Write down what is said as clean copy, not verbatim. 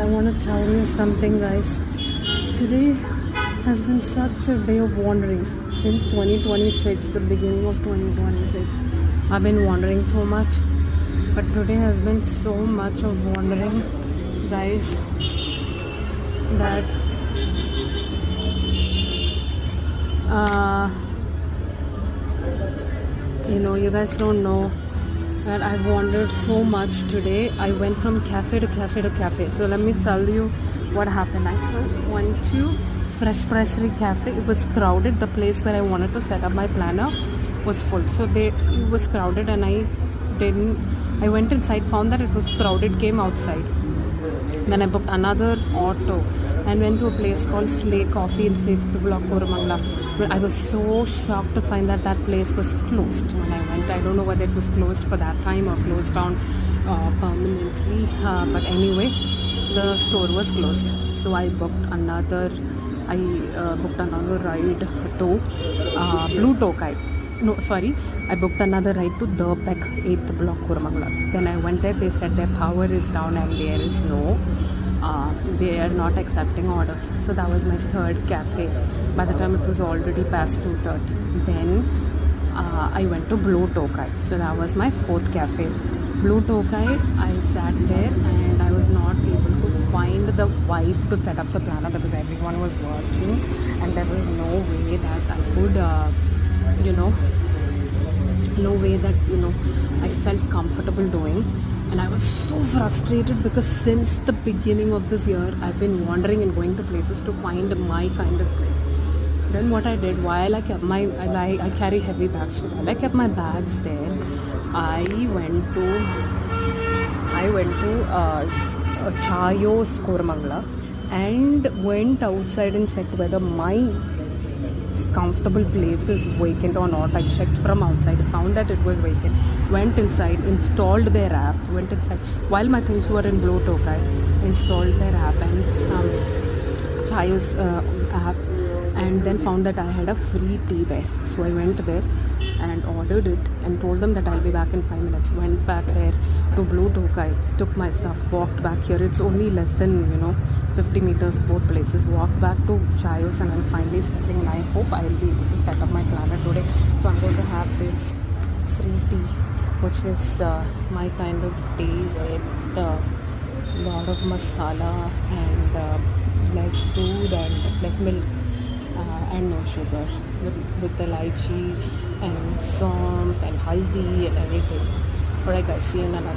want to tell you something, guys. Today has been such a day of wandering. Since 2026, the beginning of 2026, I've been wandering so much. But today has been so much of wandering, guys, that you guys don't know that I've wandered so much today. I went from cafe to cafe to cafe. So let me tell you what happened. I first went to Fresh Pressery Cafe. It was crowded. The place where I wanted to set up my planner was full. So it was crowded, and I went inside, found that it was crowded, came outside. Then I booked another auto and went to a place called Slay Coffee in 5th Block, Koramangala. But I was so shocked to find that place was closed when I went. I don't know whether it was closed for that time or closed down permanently. But anyway, the store was closed. So I booked another ride to Blue Tokai. No, sorry, I booked another ride to The Peck, 8th Block, Koramangala. Then I went there. They said their power is down and there is they are not accepting orders. So that was my third cafe. By the time it was already past 2:30. Then I went to Blue Tokai. So that was my fourth cafe. Blue Tokai, I sat there and I was not able to find the vibe to set up the planner because everyone was working and there was no way that I could I felt comfortable doing. And I was so frustrated because since the beginning of this year I've been wandering and going to places to find my kind of place. Then what I did, while I kept I carry heavy bags, so while I kept my bags there, I went to Chayos, Koramangala, and went outside and checked whether my comfortable place is vacant or not. I checked from outside, found that it was vacant, went inside, installed their app, went inside while my things were in Blue Tokai, installed their app and Chayos app, and then found that I had a free tea there. So I went there and ordered it and told them that I'll be back in 5 minutes. Went back there to Blue Tokai, took my stuff, walked back here. It's only less than 50 meters both places. Walked back to Chayos and I'm finally settling, and I hope I'll be able to set up my planner today. So I'm going to have this free tea, which is my kind of tea with a lot of masala and less food and less milk and no sugar, with the lychee and somf and haldi and everything. Alright guys, see you in another